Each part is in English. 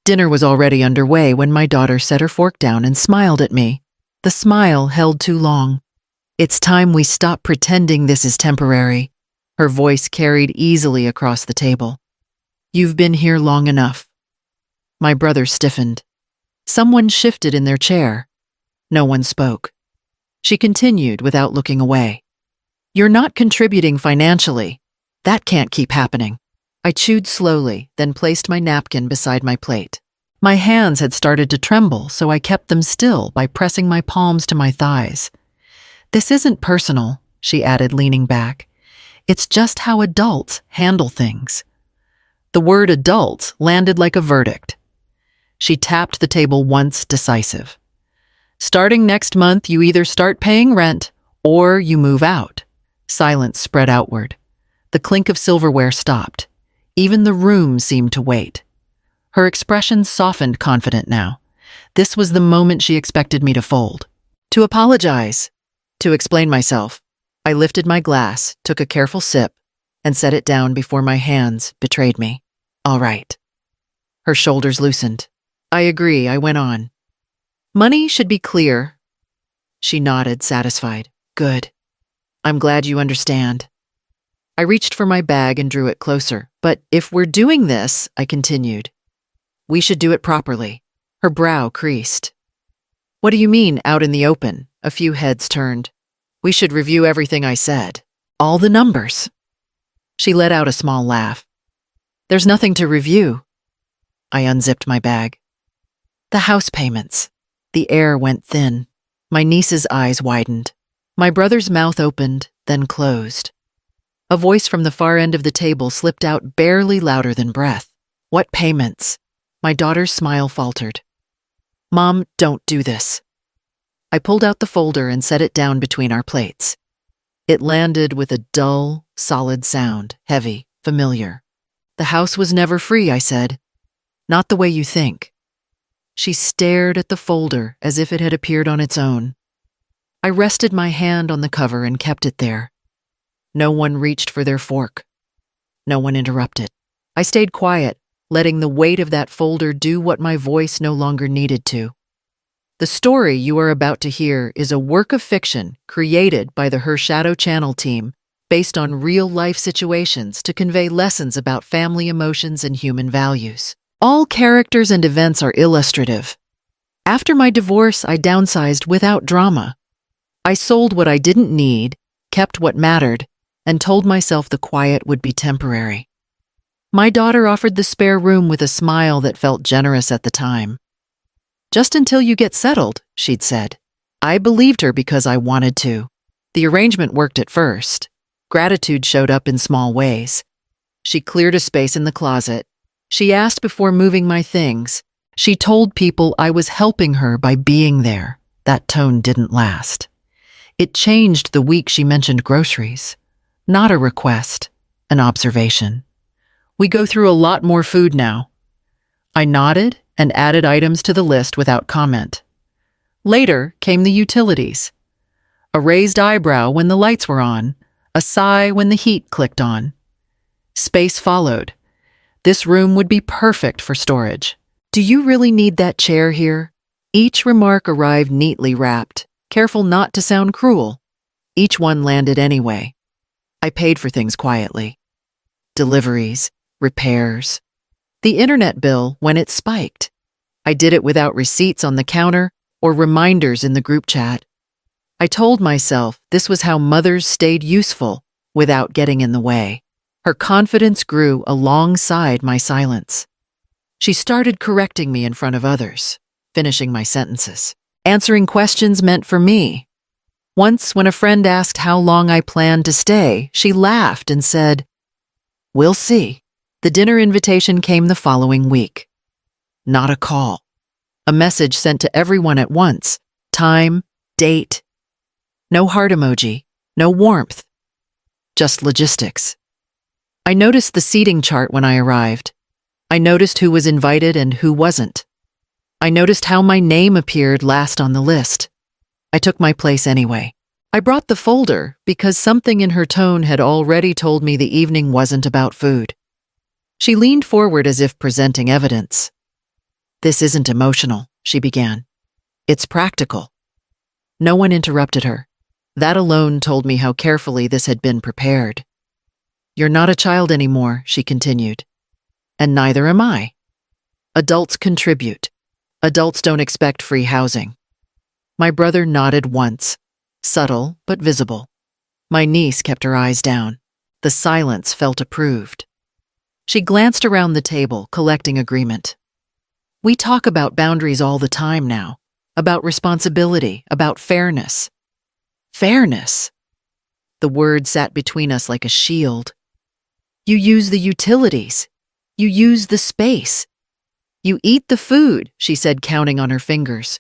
Dinner was already underway when my daughter set her fork down and smiled at me. The smile held too long. "It's time we stop pretending this is temporary." Her voice carried easily across the table. "You've been here long enough." My brother stiffened. Someone shifted in their chair. No one spoke. She continued without looking away. "You're not contributing financially. That can't keep happening." I chewed slowly, then placed my napkin beside my plate. My hands had started to tremble, so I kept them still by pressing my palms to my thighs. "This isn't personal," she added, leaning back. "It's just how adults handle things." The word adults landed like a verdict. She tapped the table once, decisive. "Starting next month, you either start paying rent or you move out." Silence spread outward. The clink of silverware stopped. Even the room seemed to wait. Her expression softened, confident now. This was the moment she expected me to fold. To apologize. To explain myself. I lifted my glass, took a careful sip, and set it down before my hands betrayed me. "All right." Her shoulders loosened. "I agree," I went on. "Money should be clear." She nodded, satisfied. "Good. I'm glad you understand." I reached for my bag and drew it closer. "But if we're doing this," I continued, "we should do it properly." Her brow creased. "What do you mean, out in the open?" A few heads turned. "We should review everything I said. All the numbers." She let out a small laugh. "There's nothing to review." I unzipped my bag. "The house payments." The air went thin. My niece's eyes widened. My brother's mouth opened, then closed. A voice from the far end of the table slipped out, barely louder than breath. "What payments?" My daughter's smile faltered. "Mom, don't do this." I pulled out the folder and set it down between our plates. It landed with a dull, solid sound, heavy, familiar. "The house was never free," I said. "Not the way you think." She stared at the folder as if it had appeared on its own. I rested my hand on the cover and kept it there. No one reached for their fork. No one interrupted. I stayed quiet, letting the weight of that folder do what my voice no longer needed to. The story you are about to hear is a work of fiction created by the Her Shadow Channel team based on real-life situations to convey lessons about family emotions and human values. All characters and events are illustrative. After my divorce, I downsized without drama. I sold what I didn't need, kept what mattered, and told myself the quiet would be temporary. My daughter offered the spare room with a smile that felt generous at the time. "Just until you get settled," she'd said. I believed her because I wanted to. The arrangement worked at first. Gratitude showed up in small ways. She cleared a space in the closet. She asked before moving my things. She told people I was helping her by being there. That tone didn't last. It changed the week she mentioned groceries. Not a request, an observation. "We go through a lot more food now." I nodded and added items to the list without comment. Later came the utilities. A raised eyebrow when the lights were on, a sigh when the heat clicked on. Space followed. This room would be perfect for storage. "Do you really need that chair here?" Each remark arrived neatly wrapped, careful not to sound cruel. Each one landed anyway. I paid for things quietly. Deliveries, repairs. The internet bill when it spiked. I did it without receipts on the counter or reminders in the group chat. I told myself this was how mothers stayed useful without getting in the way. Her confidence grew alongside my silence. She started correcting me in front of others, finishing my sentences, answering questions meant for me. Once, when a friend asked how long I planned to stay, she laughed and said, "We'll see." The dinner invitation came the following week. Not a call. A message sent to everyone at once. Time, date. No heart emoji, no warmth. Just logistics. I noticed the seating chart when I arrived. I noticed who was invited and who wasn't. I noticed how my name appeared last on the list. I took my place anyway. I brought the folder because something in her tone had already told me the evening wasn't about food. She leaned forward as if presenting evidence. This isn't emotional, she began. It's practical. No one interrupted her. That alone told me how carefully this had been prepared. You're not a child anymore, she continued. And neither am I. Adults contribute. Adults don't expect free housing. My brother nodded once, subtle but visible. My niece kept her eyes down. The silence felt approved. She glanced around the table, collecting agreement. We talk about boundaries all the time now, about responsibility, about fairness. Fairness. The word sat between us like a shield. You use the utilities. You use the space. You eat the food, she said, counting on her fingers.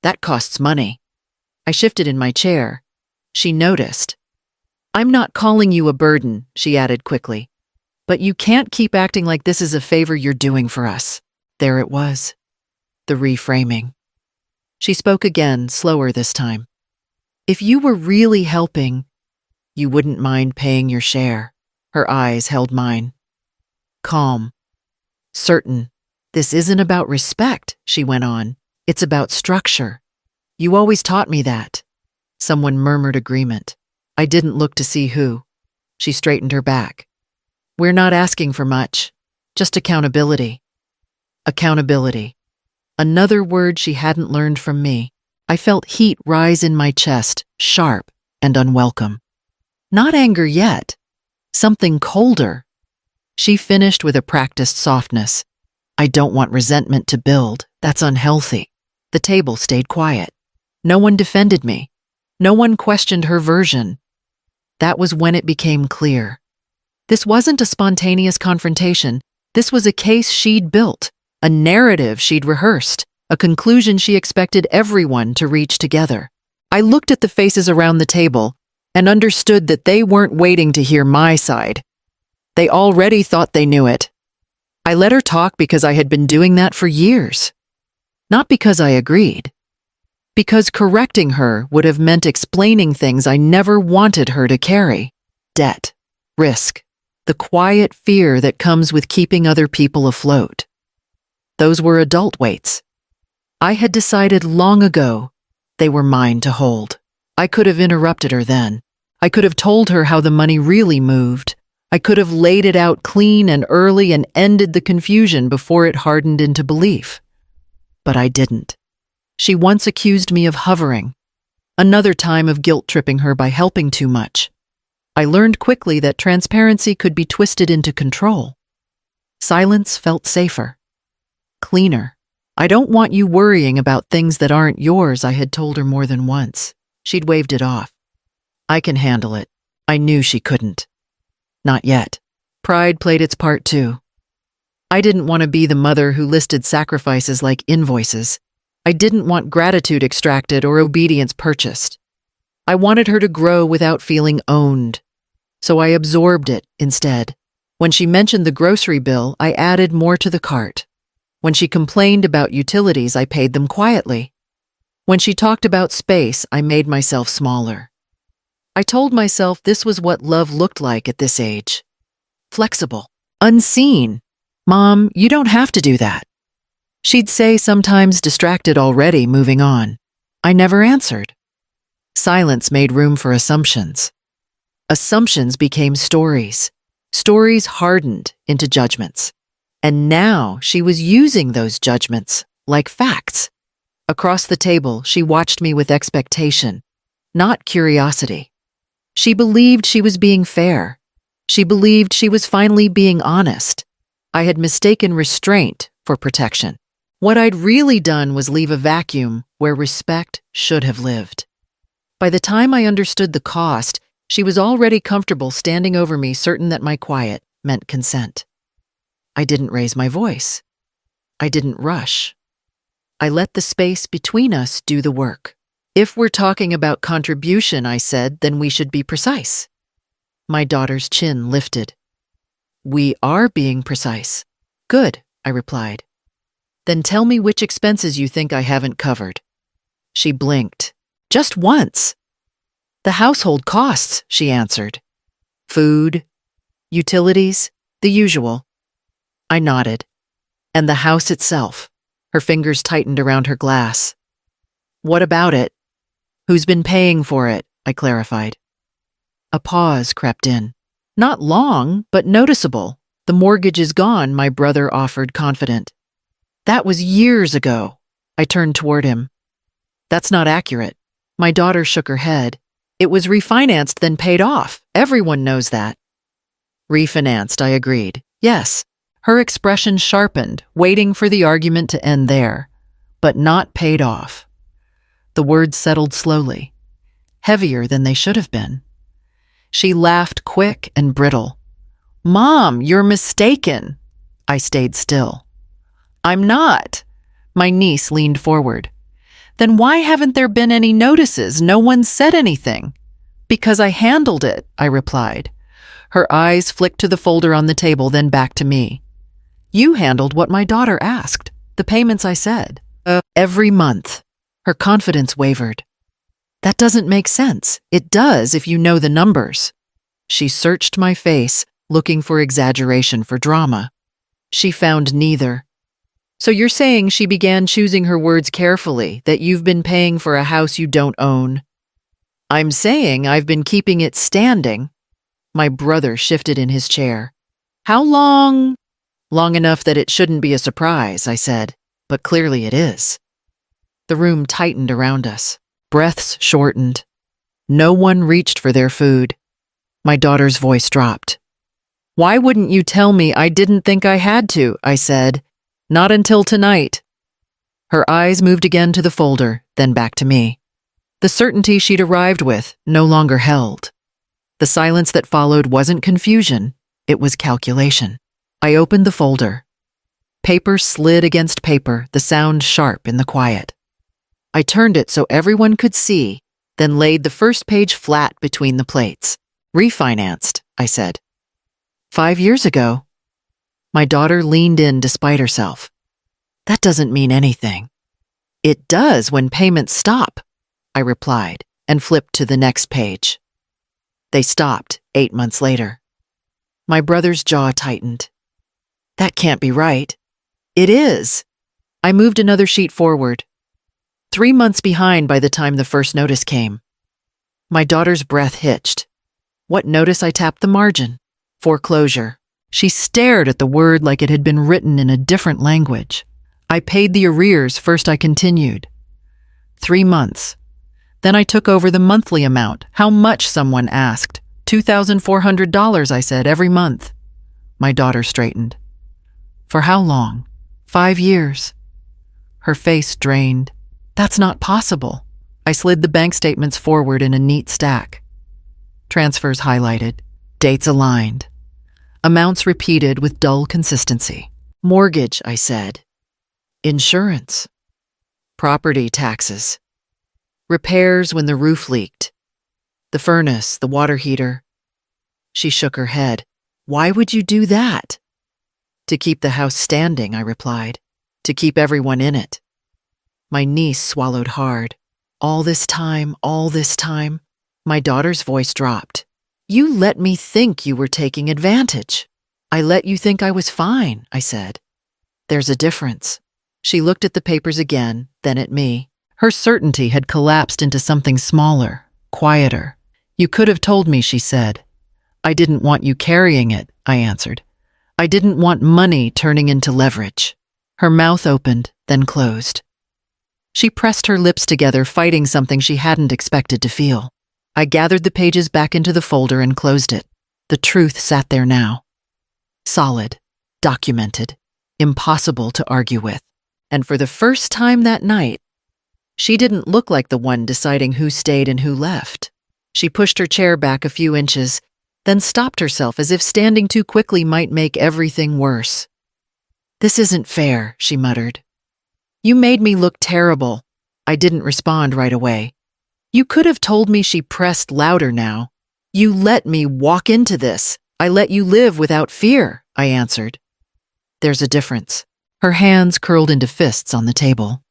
That costs money. I shifted in my chair. She noticed. I'm not calling you a burden, she added quickly. But you can't keep acting like this is a favor you're doing for us. There it was. The reframing. She spoke again, slower this time. If you were really helping, you wouldn't mind paying your share. Her eyes held mine. Calm. Certain. This isn't about respect, she went on. It's about structure. You always taught me that. Someone murmured agreement. I didn't look to see who. She straightened her back. We're not asking for much. Just accountability. Accountability. Another word she hadn't learned from me. I felt heat rise in my chest, sharp and unwelcome. Not anger yet. Something colder. She finished with a practiced softness. I don't want resentment to build. That's unhealthy. The table stayed quiet. No one defended me. No one questioned her version. That was when it became clear. This wasn't a spontaneous confrontation. This was a case she'd built, a narrative she'd rehearsed, a conclusion she expected everyone to reach together. I looked at the faces around the table and understood that they weren't waiting to hear my side. They already thought they knew it. I let her talk because I had been doing that for years. Not because I agreed. Because correcting her would have meant explaining things I never wanted her to carry. Debt, risk, the quiet fear that comes with keeping other people afloat. Those were adult weights. I had decided long ago they were mine to hold. I could have interrupted her then. I could have told her how the money really moved. I could have laid it out clean and early and ended the confusion before it hardened into belief. But I didn't. She once accused me of hovering. Another time of guilt-tripping her by helping too much. I learned quickly that transparency could be twisted into control. Silence felt safer. Cleaner. I don't want you worrying about things that aren't yours, I had told her more than once. She'd waved it off. I can handle it. I knew she couldn't. Not yet. Pride played its part too. I didn't want to be the mother who listed sacrifices like invoices. I didn't want gratitude extracted or obedience purchased. I wanted her to grow without feeling owned. So I absorbed it instead. When she mentioned the grocery bill, I added more to the cart. When she complained about utilities, I paid them quietly. When she talked about space, I made myself smaller. I told myself this was what love looked like at this age. Flexible. Unseen. Mom, you don't have to do that. She'd say, sometimes distracted already, moving on. I never answered. Silence made room for assumptions. Assumptions became stories. Stories hardened into judgments. And now she was using those judgments like facts. Across the table, she watched me with expectation, not curiosity. She believed she was being fair. She believed she was finally being honest. I had mistaken restraint for protection. What I'd really done was leave a vacuum where respect should have lived. By the time I understood the cost, she was already comfortable standing over me, certain that my quiet meant consent. I didn't raise my voice. I didn't rush. I let the space between us do the work. If we're talking about contribution, I said, then we should be precise. My daughter's chin lifted. We are being precise. Good, I replied. Then tell me which expenses you think I haven't covered. She blinked. Just once. The household costs, she answered. Food, utilities, the usual. I nodded. And the house itself. Her fingers tightened around her glass. What about it? Who's been paying for it? I clarified. A pause crept in. Not long, but noticeable. The mortgage is gone, my brother offered, confident. That was years ago. I turned toward him. That's not accurate. My daughter shook her head. It was refinanced, then paid off. Everyone knows that. Refinanced, I agreed. Yes. Her expression sharpened, waiting for the argument to end there. But not paid off. The words settled slowly, heavier than they should have been. She laughed quick and brittle. Mom, you're mistaken. I stayed still. I'm not. My niece leaned forward. Then why haven't there been any notices? No one said anything. Because I handled it, I replied. Her eyes flicked to the folder on the table, then back to me. You handled what my daughter asked, the payments I said. Every month. Her confidence wavered. That doesn't make sense. It does if you know the numbers. She searched my face, looking for exaggeration, for drama. She found neither. So you're saying she began choosing her words carefully, that you've been paying for a house you don't own? I'm saying I've been keeping it standing. My brother shifted in his chair. How long? Long enough that it shouldn't be a surprise, I said, but clearly it is. The room tightened around us. Breaths shortened. No one reached for their food. My daughter's voice dropped. Why wouldn't you tell me? I didn't think I had to, I said. Not until tonight. Her eyes moved again to the folder, then back to me. The certainty she'd arrived with no longer held. The silence that followed wasn't confusion, it was calculation. I opened the folder. Paper slid against paper, the sound sharp in the quiet. I turned it so everyone could see, then laid the first page flat between the plates. Refinanced, I said. 5 years ago. My daughter leaned in despite herself. That doesn't mean anything. It does when payments stop, I replied, and flipped to the next page. They stopped 8 months later. My brother's jaw tightened. That can't be right. It is. I moved another sheet forward. 3 months behind by the time the first notice came. My daughter's breath hitched. What notice? I tapped the margin. Foreclosure. She stared at the word like it had been written in a different language. I paid the arrears first, I continued. 3 months. Then I took over the monthly amount. How much? Someone asked. $2,400, I said, every month. My daughter straightened. For how long? 5 years. Her face drained. That's not possible. I slid the bank statements forward in a neat stack. Transfers highlighted. Dates aligned. Amounts repeated with dull consistency. Mortgage, I said. Insurance. Property taxes. Repairs when the roof leaked. The furnace, the water heater. She shook her head. Why would you do that? To keep the house standing, I replied. To keep everyone in it. My niece swallowed hard. All this time. My daughter's voice dropped. You let me think you were taking advantage. I let you think I was fine, I said. There's a difference. She looked at the papers again, then at me. Her certainty had collapsed into something smaller, quieter. You could have told me, she said. I didn't want you carrying it, I answered. I didn't want money turning into leverage. Her mouth opened, then closed. She pressed her lips together, fighting something she hadn't expected to feel. I gathered the pages back into the folder and closed it. The truth sat there now. Solid, documented, impossible to argue with. And for the first time that night, she didn't look like the one deciding who stayed and who left. She pushed her chair back a few inches, then stopped herself as if standing too quickly might make everything worse. This isn't fair, she muttered. You made me look terrible. I didn't respond right away. You could have told me, she pressed louder now. You let me walk into this. I let you live without fear, I answered. There's a difference. Her hands curled into fists on the table.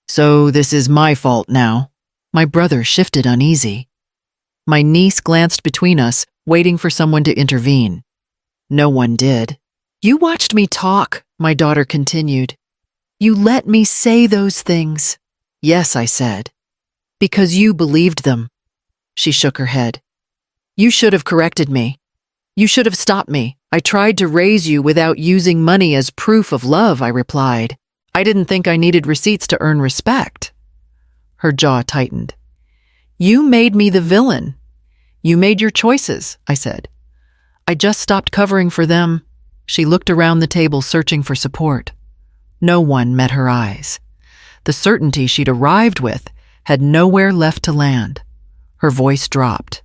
So this is my fault now. My brother shifted uneasy. My niece glanced between us, waiting for someone to intervene. No one did. You watched me talk, my daughter continued. You let me say those things. Yes, I said. Because you believed them. She shook her head. You should have corrected me. You should have stopped me. I tried to raise you without using money as proof of love, I replied. I didn't think I needed receipts to earn respect. Her jaw tightened. You made me the villain. You made your choices, I said. I just stopped covering for them. She looked around the table searching for support. No one met her eyes. The certainty she'd arrived with had nowhere left to land. Her voice dropped.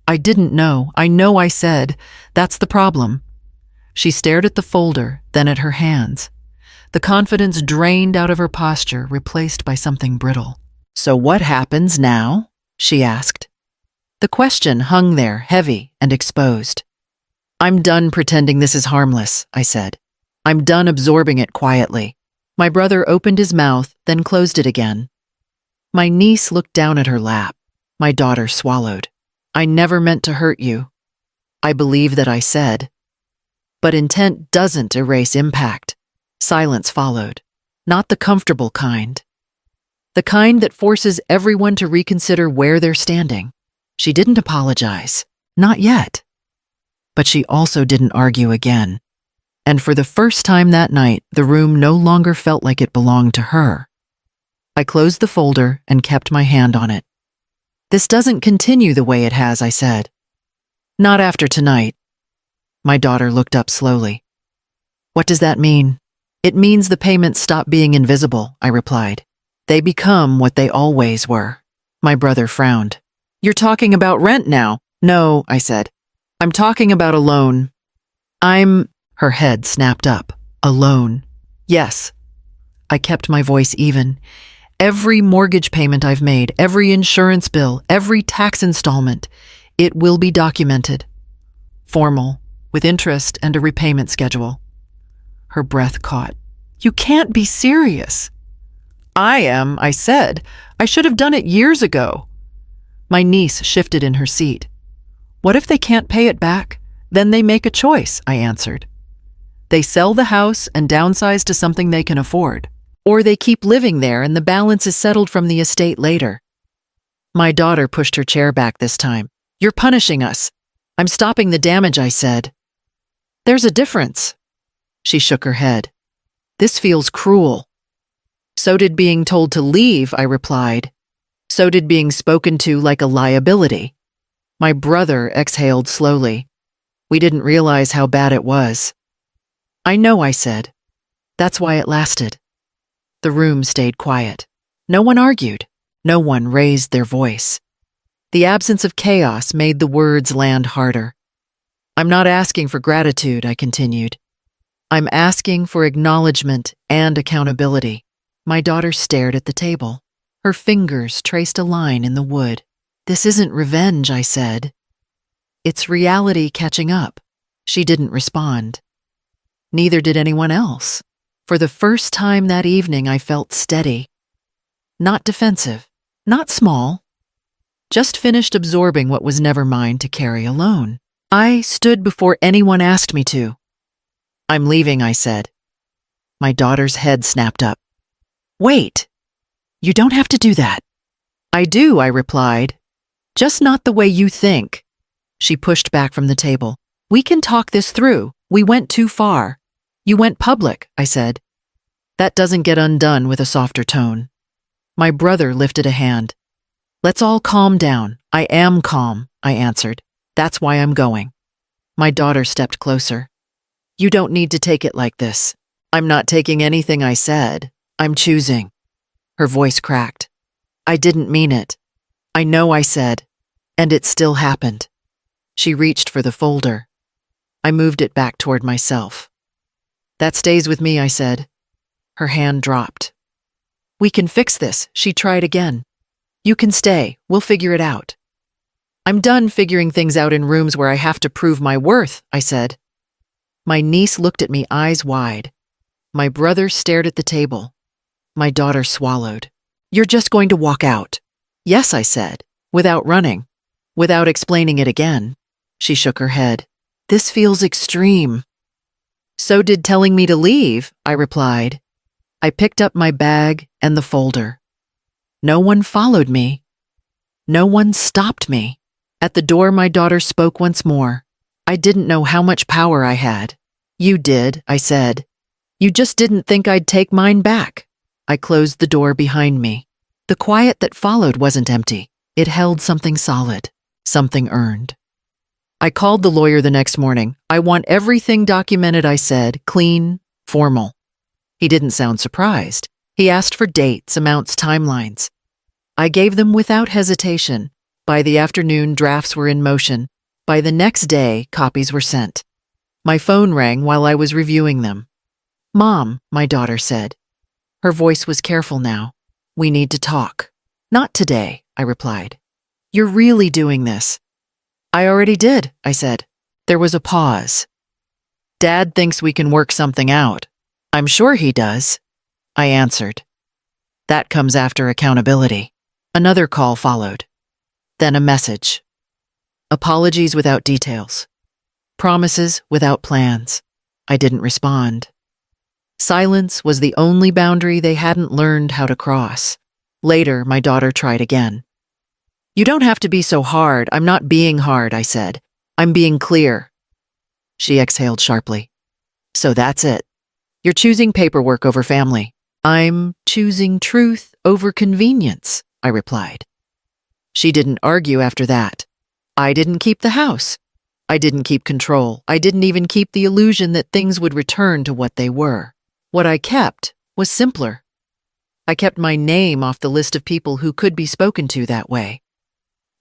I didn't know. I know I said. That's the problem. She stared at the folder, then at her hands. The confidence drained out of her posture, replaced by something brittle. So what happens now? She asked. The question hung there, heavy and exposed. I'm done pretending this is harmless, I said. I'm done absorbing it quietly. My brother opened his mouth, then closed it again. My niece looked down at her lap. My daughter swallowed. I never meant to hurt you. I believe that I said. But intent doesn't erase impact. Silence followed. Not the comfortable kind. The kind that forces everyone to reconsider where they're standing. She didn't apologize. Not yet. But she also didn't argue again. And for the first time that night, the room no longer felt like it belonged to her. I closed the folder and kept my hand on it. This doesn't continue the way it has, I said. Not after tonight. My daughter looked up slowly. What does that mean? It means the payments stop being invisible, I replied. They become what they always were. My brother frowned. You're talking about rent now. No, I said. I'm talking about a loan. Her head snapped up. A loan. Yes. I kept my voice even. Every mortgage payment I've made, every insurance bill, every tax installment, it will be documented. Formal, with interest and a repayment schedule. Her breath caught. You can't be serious. I am, I said. I should have done it years ago. My niece shifted in her seat. What if they can't pay it back? Then they make a choice, I answered. They sell the house and downsize to something they can afford. Or they keep living there and the balance is settled from the estate later. My daughter pushed her chair back this time. You're punishing us. I'm stopping the damage, I said. There's a difference. She shook her head. This feels cruel. So did being told to leave, I replied. So did being spoken to like a liability. My brother exhaled slowly. We didn't realize how bad it was. I know, I said. That's why it lasted. The room stayed quiet. No one argued. No one raised their voice. The absence of chaos made the words land harder. I'm not asking for gratitude, I continued. I'm asking for acknowledgement and accountability. My daughter stared at the table. Her fingers traced a line in the wood. This isn't revenge, I said. It's reality catching up. She didn't respond. Neither did anyone else. For the first time that evening, I felt steady. Not defensive, not small. Just finished absorbing what was never mine to carry alone. I stood before anyone asked me to. I'm leaving, I said. My daughter's head snapped up. Wait, you don't have to do that. I do, I replied. Just not the way you think. She pushed back from the table. We can talk this through. We went too far. You went public, I said. That doesn't get undone with a softer tone. My brother lifted a hand. Let's all calm down. I am calm, I answered. That's why I'm going. My daughter stepped closer. You don't need to take it like this. I'm not taking anything I said. I'm choosing. Her voice cracked. I didn't mean it. I know I said. And it still happened. She reached for the folder. I moved it back toward myself. That stays with me, I said. Her hand dropped. We can fix this, she tried again. You can stay. We'll figure it out. I'm done figuring things out in rooms where I have to prove my worth, I said. My niece looked at me, eyes wide. My brother stared at the table. My daughter swallowed. You're just going to walk out. Yes, I said, without running, without explaining it again. She shook her head. This feels extreme. So did telling me to leave, I replied. I picked up my bag and the folder. No one followed me. No one stopped me. At the door, my daughter spoke once more. I didn't know how much power I had. You did, I said. You just didn't think I'd take mine back. I closed the door behind me. The quiet that followed wasn't empty. It held something solid, something earned. I called the lawyer the next morning. I want everything documented, I said, clean, formal. He didn't sound surprised. He asked for dates, amounts, timelines. I gave them without hesitation. By the afternoon, drafts were in motion. By the next day, copies were sent. My phone rang while I was reviewing them. Mom, my daughter said. Her voice was careful now. We need to talk. Not today, I replied. You're really doing this. I already did, I said. There was a pause. Dad thinks we can work something out. I'm sure he does, I answered. That comes after accountability. Another call followed. Then a message. Apologies without details. Promises without plans. I didn't respond. Silence was the only boundary they hadn't learned how to cross. Later, my daughter tried again. You don't have to be so hard. I'm not being hard, I said. I'm being clear. She exhaled sharply. So that's it. You're choosing paperwork over family. I'm choosing truth over convenience, I replied. She didn't argue after that. I didn't keep the house. I didn't keep control. I didn't even keep the illusion that things would return to what they were. What I kept was simpler. I kept my name off the list of people who could be spoken to that way.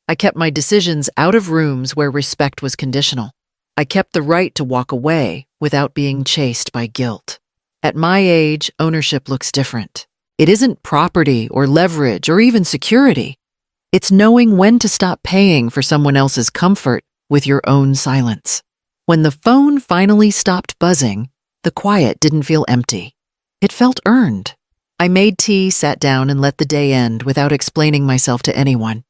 I kept my decisions out of rooms where respect was conditional. I kept the right to walk away without being chased by guilt. At my age, ownership looks different. It isn't property or leverage or even security. It's knowing when to stop paying for someone else's comfort with your own silence. When the phone finally stopped buzzing, the quiet didn't feel empty. It felt earned. I made tea, sat down, and let the day end without explaining myself to anyone.